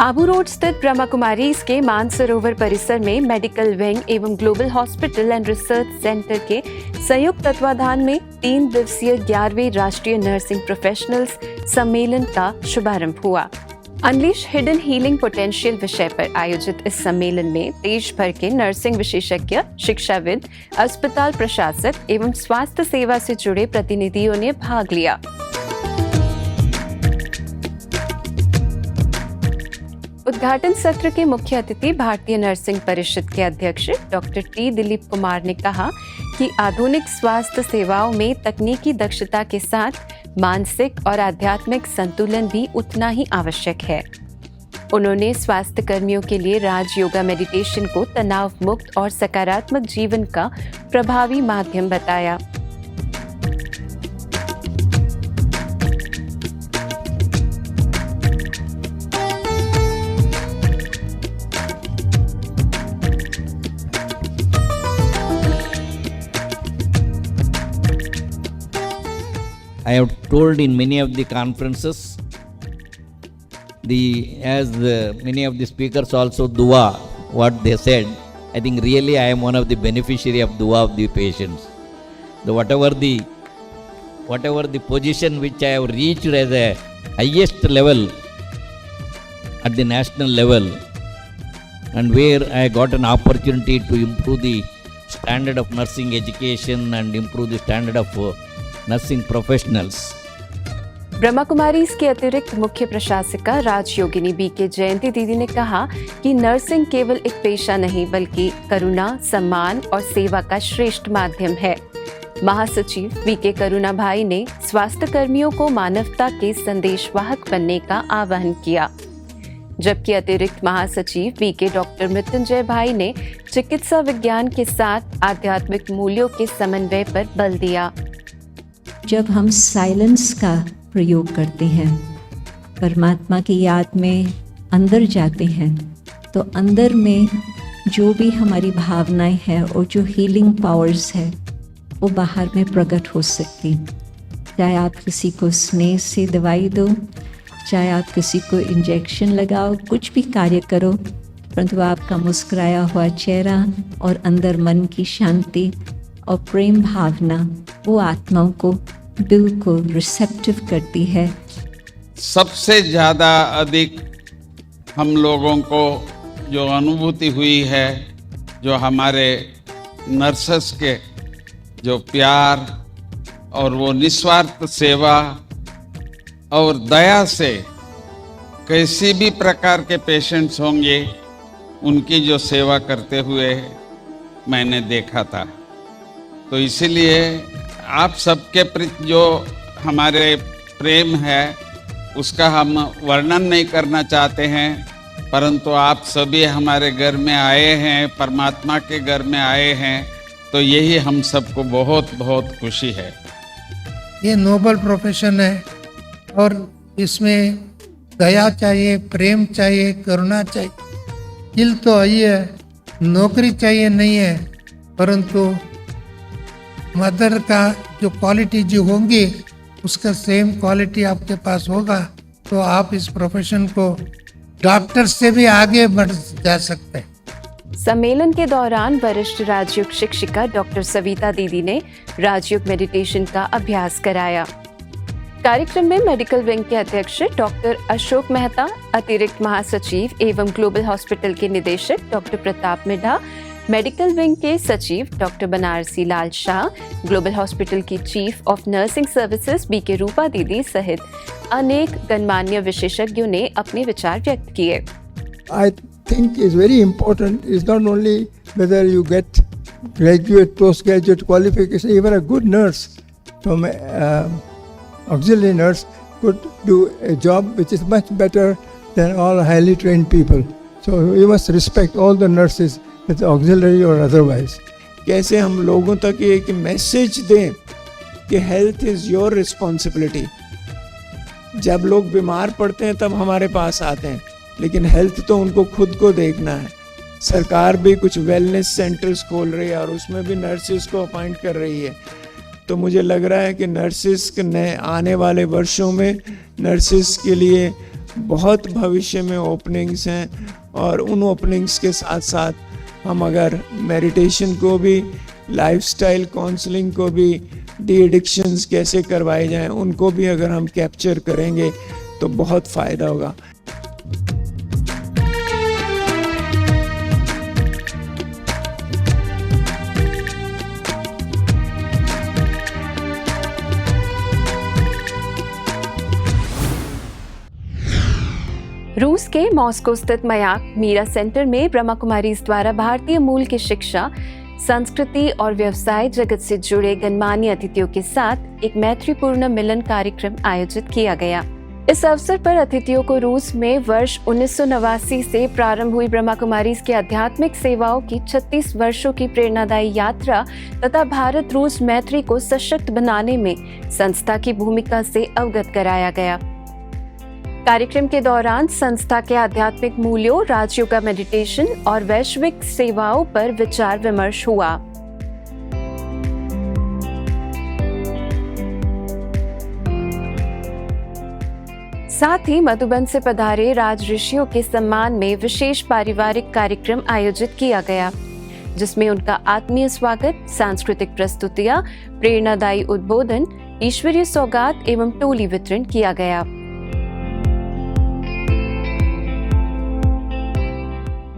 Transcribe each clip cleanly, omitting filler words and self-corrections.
Abu road स्थित ब्रह्मा कुमारीज के मानसरोवर परिसर में मेडिकल विंग एवं global hospital and research centre के संयुक्त तत्वाधान में 3 दिवसीय 11वें राष्ट्रीय नर्सिंग प्रोफेशनल्स सम्मेलन का शुभारंभ हुआ। अनलीश हिडन हीलिंग पोटेंशियल विषय पर आयोजित इस सम्मेलन में देश भर के नर्सिंग विशेषज्ञ, शिक्षाविद, अस्पताल प्रशासक एवं स्वास्थ्य सेवा से जुड़े प्रतिनिधियों ने भाग लिया। उद्घाटन सत्र के मुख्य अतिथि भारतीय नर्सिंग परिषद के अध्यक्ष डॉक्टर टी दिलीप कुमार ने कहा कि आधुनिक स्वास्थ्य सेवाओं में तकनीकी दक्षता के साथ मानसिक और आध्यात्मिक संतुलन भी उतना ही आवश्यक है। उन्होंने स्वास्थ्य कर्मियों के लिए राज योगा मेडिटेशन को तनाव मुक्त और सकारात्मक जीवन का प्रभावी माध्यम बताया। I have told in many of the conferences, many of the speakers also dua, what they said. I think really I am one of the beneficiary of dua of the patients. So whatever the position which I have reached as a highest level at the national level, and where I got an opportunity to improve the standard of nursing education and improve the standard of nursing professionals. Brahma Kumaris के अतिरिक्त मुख्य प्रशासिका राजयोगिनी BK जयंती दीदी ने कहा कि nursing केवल एक पेशा नहीं बल्कि करुणा, सम्मान और सेवा का श्रेष्ठ माध्यम है। महासचिव बीके करुणा भाई ने स्वास्थ्य कर्मियों को मानवता के संदेशवाहक बनने का आह्वान किया, जबकि अतिरिक्त महासचिव बीके डॉक्टर मृत्युंजय भाई ने चिकित्सा विज्ञान के साथ आध्यात्मिक मूल्यों के समन्वय पर बल दिया। जब हम साइलेंस का प्रयोग करते हैं, परमात्मा की याद में अंदर जाते हैं, तो अंदर में जो भी हमारी भावनाएं हैं और जो हीलिंग पावर्स है वो बाहर में प्रकट हो सकती। चाहे आप किसी को स्नेह से दवाई दो, चाहे आप किसी को इंजेक्शन लगाओ, कुछ भी कार्य करो, परंतु आपका मुस्कुराया हुआ चेहरा और अंदर मन की शांति और प्रेम भावना वो आत्माओं को बिल्कुल रिसेप्टिव करती है। सबसे ज़्यादा अधिक हम लोगों को जो अनुभूति हुई है, जो हमारे नर्सेस के जो प्यार और वो निस्वार्थ सेवा और दया से कैसी भी प्रकार के पेशेंट्स होंगे उनकी जो सेवा करते हुए मैंने देखा था। तो इसीलिए आप सबके प्रति जो हमारे प्रेम है उसका हम वर्णन नहीं करना चाहते हैं, परंतु आप सभी हमारे घर में आए हैं, परमात्मा के घर में आए हैं, तो यही हम सबको बहुत बहुत खुशी है। ये नोबल प्रोफेशन है और इसमें दया चाहिए, प्रेम चाहिए, करुणा चाहिए। दिल तो आई है, नौकरी चाहिए नहीं है, परंतु मदर का जो क्वालिटी जो होंगी उसका सेम क्वालिटी आपके पास होगा तो आप इस प्रोफेशन को डॉक्टर से भी आगे बढ़ जा सकते हैं। सम्मेलन के दौरान वरिष्ठ राजयोग शिक्षिका डॉक्टर सविता दीदी ने राजयोग मेडिटेशन का अभ्यास कराया। कार्यक्रम में मेडिकल विंग के अध्यक्ष डॉक्टर अशोक मेहता, अतिरिक्त महासचिव एवं ग्लोबल हॉस्पिटल के निदेशक doctor Pratap Midha, medical wing के सचिव doctor Banarasi Lal Shah, global hospital की chief of nursing services BK Rupa didi सहित अनेक गणमान्य विशेषज्ञों ने अपने विचार व्यक्त किए। I think is very important is not only whether you get graduate, postgraduate qualification, even a good nurse from auxiliary nurse could do a job which is much better than all highly trained people. So you must respect all the nurses, with auxiliary or otherwise. कैसे हम लोगों तक एक message दें कि health is your responsibility. जब लोग बीमार पड़ते हैं तब हमारे पास आते हैं, लेकिन हेल्थ तो उनको खुद को देखना है। सरकार भी कुछ वेलनेस सेंटर्स खोल रही है और उसमें भी नर्सिस को अपॉइंट कर रही है। तो मुझे लग रहा है कि नर्सिस ने आने वाले वर्षों में नर्सिस के लिए बहुत भविष्य में ओपनिंग्स हैं, और उन ओपनिंग्स के साथ साथ हम अगर मेडिटेशन को भी, लाइफस्टाइल काउंसलिंग को भी, डी एडिक्शंस कैसे करवाए जाएं उनको भी अगर हम कैप्चर करेंगे तो बहुत फ़ायदा होगा। रूस के मॉस्को स्थित मयाक मीरा सेंटर में ब्रह्मा कुमारीज द्वारा भारतीय मूल की शिक्षा, संस्कृति और व्यवसाय जगत से जुड़े गणमान्य अतिथियों के साथ एक मैत्रीपूर्ण मिलन कार्यक्रम आयोजित किया गया। इस अवसर पर अतिथियों को रूस में वर्ष 1989 से प्रारंभ हुई ब्रह्मा कुमारीज की आध्यात्मिक सेवाओं की 36 वर्षों की प्रेरणादायी यात्रा तथा भारत रूस मैत्री को सशक्त बनाने में संस्था की भूमिका से अवगत कराया गया। कार्यक्रम के दौरान संस्था के आध्यात्मिक मूल्यों, राजयोगा मेडिटेशन और वैश्विक सेवाओं पर विचार विमर्श हुआ। साथ ही मधुबन से पधारे राज ऋषियों के सम्मान में विशेष पारिवारिक कार्यक्रम आयोजित किया गया, जिसमें उनका आत्मीय स्वागत, सांस्कृतिक प्रस्तुतियां, प्रेरणादायी उद्बोधन, ईश्वरीय सौगात एवं टोली वितरण किया गया।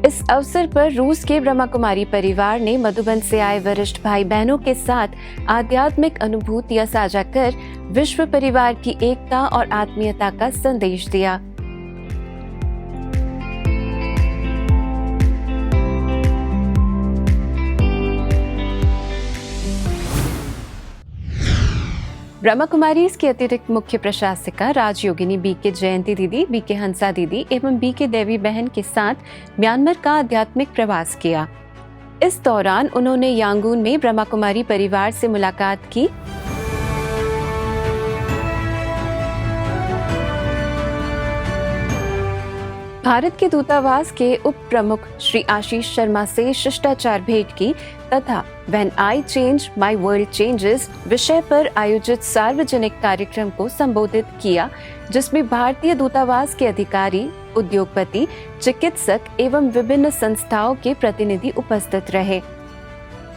इस अवसर पर रूस के ब्रह्मा कुमारी परिवार ने मधुबन से आए वरिष्ठ भाई बहनों के साथ आध्यात्मिक अनुभूतियां साझा कर विश्व परिवार की एकता और आत्मीयता का संदेश दिया। ब्रह्मा कुमारीज की अतिरिक्त मुख्य प्रशासिका राजयोगिनी बीके जयंती दीदी, बीके हंसा दीदी एवं बीके देवी बहन के साथ म्यांमार का आध्यात्मिक प्रवास किया। इस दौरान उन्होंने यांगून में ब्रह्मा कुमारी परिवार से मुलाकात की। भारत के दूतावास के उप प्रमुख श्री आशीष शर्मा से शिष्टाचार भेंट की तथा when I change my world changes विषय पर आयोजित सार्वजनिक कार्यक्रम को संबोधित किया, जिसमें भारतीय दूतावास के अधिकारी, उद्योगपति, चिकित्सक एवं विभिन्न संस्थाओं के प्रतिनिधि उपस्थित रहे।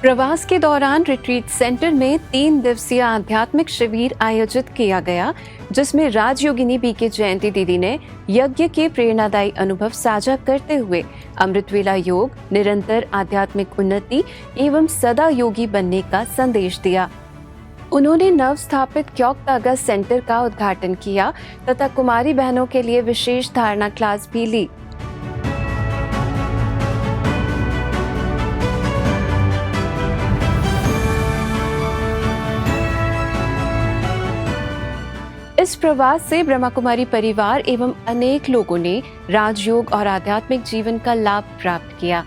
प्रवास के दौरान रिट्रीट सेंटर में 3 दिवसीय आध्यात्मिक शिविर आयोजित किया गया, जिसमें राजयोगिनी बीके जयंती दीदी ने यज्ञ के प्रेरणादायी अनुभव साझा करते हुए अमृतवेला योग, निरंतर आध्यात्मिक उन्नति एवं सदा योगी बनने का संदेश दिया। उन्होंने नव स्थापित क्योक्तागा सेंटर का उद्घाटन किया तथा कुमारी बहनों के लिए विशेष धारणा क्लास भी ली। इस प्रवास से ब्रह्मा कुमारी परिवार एवं अनेक लोगों ने राजयोग और आध्यात्मिक जीवन का लाभ प्राप्त किया।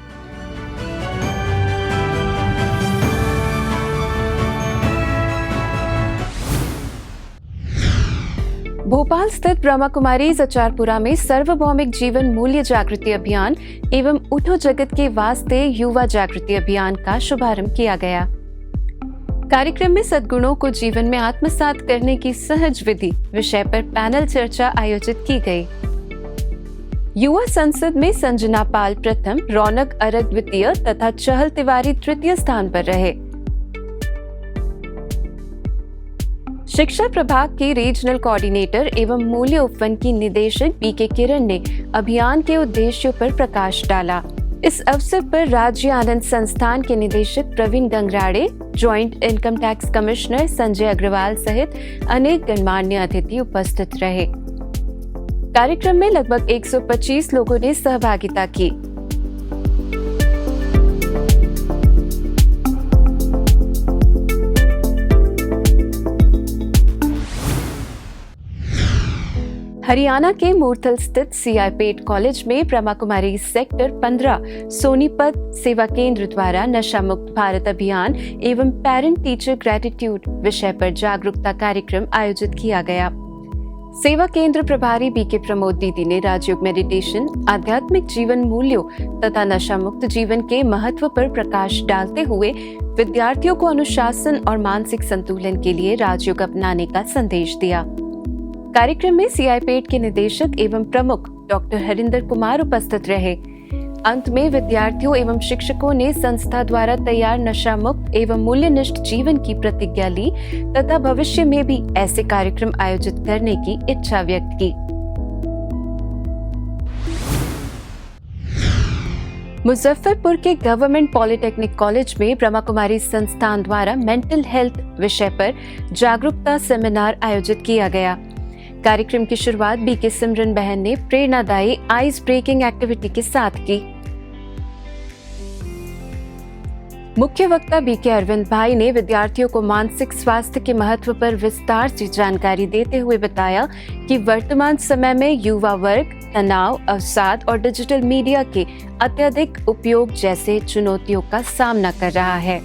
भोपाल स्थित ब्रह्मा कुमारीज अचारपुरा में सार्वभौमिक जीवन मूल्य जागृति अभियान एवं उठो जगत के वास्ते युवा जागृति अभियान का शुभारंभ किया गया। कार्यक्रम में सद्गुणों को जीवन में आत्मसात करने की सहज विधि विषय पर पैनल चर्चा आयोजित की गई। युवा संसद में संजना पाल प्रथम, रौनक अरग द्वितीय तथा चहल तिवारी तृतीय स्थान पर रहे। शिक्षा प्रभाग के रीजनल कोऑर्डिनेटर एवं मूल्य उपवन की निदेशक बीके किरण ने अभियान के उद्देश्यों पर प्रकाश डाला। इस अवसर पर राज्य आनंद संस्थान के निदेशक Praveen Gangrade, joint income tax commissioner Sanjay Agarwal सहित अनेक गणमान्य अतिथि उपस्थित रहे। कार्यक्रम में लगभग 125 लोगों ने सहभागिता की। हरियाणा के मूर्थल स्थित सीआई पेट कॉलेज में ब्रह्मा कुमारी सेक्टर 15 सोनीपत सेवा केंद्र द्वारा नशा मुक्त भारत अभियान एवं पेरेंट टीचर ग्रेटिट्यूड विषय पर जागरूकता कार्यक्रम आयोजित किया गया। सेवा केंद्र प्रभारी बीके प्रमोद दीदी ने राजयोग मेडिटेशन, आध्यात्मिक जीवन मूल्यों तथा नशा मुक्त जीवन के महत्व पर प्रकाश डालते हुए विद्यार्थियों को अनुशासन और मानसिक संतुलन के लिए राजयोग अपनाने का संदेश दिया। कार्यक्रम में सीआईपेट के निदेशक एवं प्रमुख डॉक्टर हरिंदर कुमार उपस्थित रहे। अंत में विद्यार्थियों एवं शिक्षकों ने संस्था द्वारा तैयार नशा मुक्त एवं मूल्यनिष्ठ जीवन की प्रतिज्ञा ली तथा भविष्य में भी ऐसे कार्यक्रम आयोजित करने की इच्छा व्यक्त की। मुजफ्फरपुर के गवर्नमेंट पॉलिटेक्निक कॉलेज में ब्रह्मा कुमारी संस्थान द्वारा मेंटल हेल्थ विषय पर जागरूकता सेमिनार आयोजित किया गया। कार्यक्रम की शुरुआत बीके सिमरन बहन ने प्रेरणादायी आइस ब्रेकिंग एक्टिविटी के साथ की। मुख्य वक्ता बीके अरविंद भाई ने विद्यार्थियों को मानसिक स्वास्थ्य के महत्व पर विस्तार से जानकारी देते हुए बताया कि वर्तमान समय में युवा वर्ग तनाव, अवसाद और डिजिटल मीडिया के अत्यधिक उपयोग जैसे चुनौतियों का सामना कर रहा है।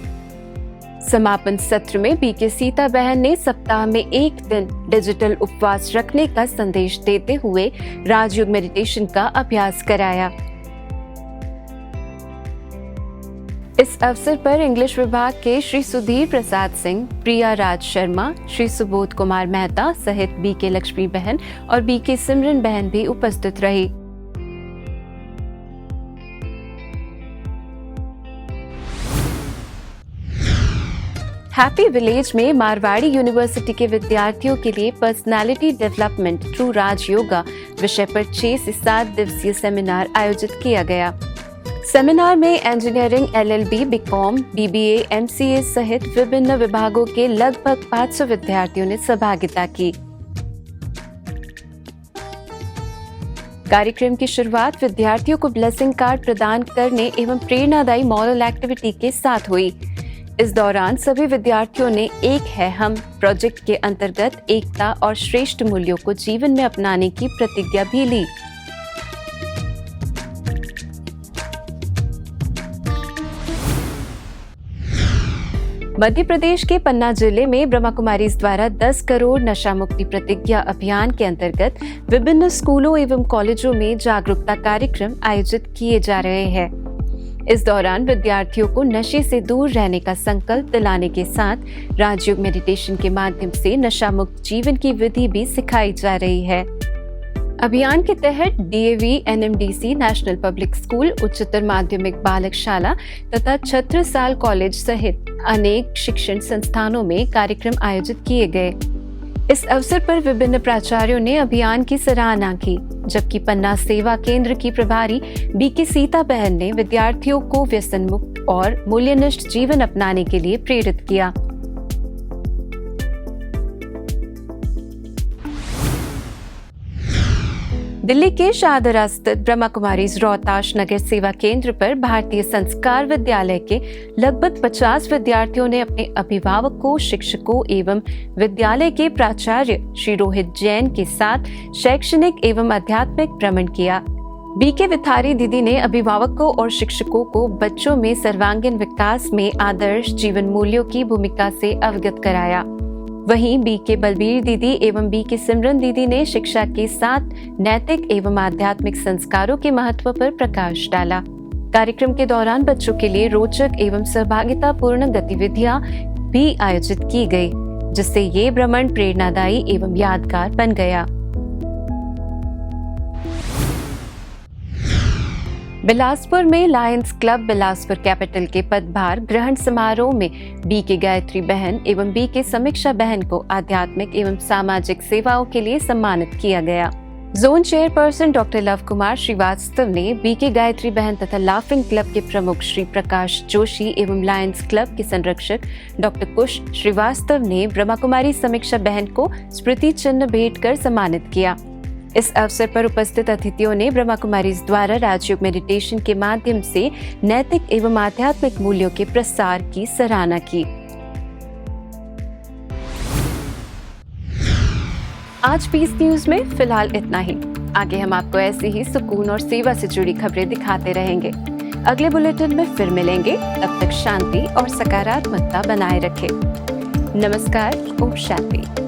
समापन सत्र में बीके सीता बहन ने सप्ताह में एक दिन डिजिटल उपवास रखने का संदेश देते हुए राजयोग मेडिटेशन का अभ्यास कराया। इस अवसर पर इंग्लिश विभाग के श्री सुधीर प्रसाद सिंह, प्रिया राज शर्मा, श्री सुबोध कुमार मेहता सहित बीके लक्ष्मी बहन और बीके सिमरन बहन भी उपस्थित रही। हैप्पी विलेज में मारवाड़ी यूनिवर्सिटी के विद्यार्थियों के लिए पर्सनालिटी डेवलपमेंट थ्रू राज योगा विषय पर 6 से 7 दिवसीय सेमिनार आयोजित किया गया। सेमिनार में engineering, LLB, B Com, BBA, MCA सहित विभिन्न विभागों के लगभग 500 विद्यार्थियों ने सहभागिता की। कार्यक्रम की शुरुआत विद्यार्थियों को ब्लेसिंग कार्ड प्रदान करने एवं प्रेरणादायी मॉरल एक्टिविटी के साथ हुई। इस दौरान सभी विद्यार्थियों ने एक है हम प्रोजेक्ट के अंतर्गत एकता और श्रेष्ठ मूल्यों को जीवन में अपनाने की प्रतिज्ञा भी ली। मध्य प्रदेश के पन्ना जिले में ब्रह्मा कुमारीज द्वारा 10 करोड़ नशा मुक्ति प्रतिज्ञा अभियान के अंतर्गत विभिन्न स्कूलों एवं कॉलेजों में जागरूकता कार्यक्रम आयोजित किए जा रहे हैं। इस दौरान विद्यार्थियों को नशे से दूर रहने का संकल्प दिलाने के साथ राजयोग मेडिटेशन के माध्यम से नशा मुक्त जीवन की विधि भी सिखाई जा रही है। अभियान के तहत DAV, NMDC, national public school, उच्चतर माध्यमिक बालक शाला तथा छत्रसाल कॉलेज सहित अनेक शिक्षण संस्थानों में कार्यक्रम आयोजित किए गए। इस अवसर पर विभिन्न प्राचार्यों ने अभियान की सराहना की, जबकि पन्ना सेवा केंद्र की प्रभारी बीके सीता बहन ने विद्यार्थियों को व्यसन मुक्त और मूल्यनिष्ठ जीवन अपनाने के लिए प्रेरित किया। दिल्ली के शाहदरा स्थित ब्रह्मा कुमारीज रोहताश नगर सेवा केंद्र पर भारतीय संस्कार विद्यालय के लगभग 50 विद्यार्थियों ने अपने अभिभावकों, शिक्षकों एवं विद्यालय के प्राचार्य श्री रोहित जैन के साथ शैक्षणिक एवं आध्यात्मिक भ्रमण किया। बीके विथारी दीदी ने अभिभावकों और शिक्षकों को बच्चों में सर्वांगीण विकास में आदर्श जीवन मूल्यों की भूमिका से अवगत कराया। वहीं बीके बलबीर दीदी एवं बीके सिमरन दीदी ने शिक्षा के साथ नैतिक एवं आध्यात्मिक संस्कारों के महत्व पर प्रकाश डाला। कार्यक्रम के दौरान बच्चों के लिए रोचक एवं सहभागितापूर्ण गतिविधियां भी आयोजित की गई, जिससे ये भ्रमण प्रेरणादायी एवं यादगार बन गया। बिलासपुर में लायंस क्लब बिलासपुर कैपिटल के पदभार ग्रहण समारोह में बीके गायत्री बहन एवं बीके समीक्षा बहन को आध्यात्मिक एवं सामाजिक सेवाओं के लिए सम्मानित किया गया। Zone chairperson doctor Luv Kumar Srivastava ने बीके गायत्री बहन तथा लाफिंग क्लब के प्रमुख श्री प्रकाश जोशी एवं लायंस क्लब के संरक्षक डॉक्टर कुश श्रीवास्तव ने ब्रह्मा कुमारी समीक्षा बहन को स्मृति चिन्ह भेंट कर सम्मानित किया। इस अवसर पर उपस्थित अतिथियों ने ब्रह्मा कुमारीज द्वारा राजयोग मेडिटेशन के माध्यम से नैतिक एवं आध्यात्मिक मूल्यों के प्रसार की सराहना की। आज पीस न्यूज में फिलहाल इतना ही। आगे हम आपको ऐसी ही सुकून और सेवा से जुड़ी खबरें दिखाते रहेंगे। अगले बुलेटिन में फिर मिलेंगे, तब तक शांति और सकारात्मकता बनाए रखें। नमस्कार, ओम शांति।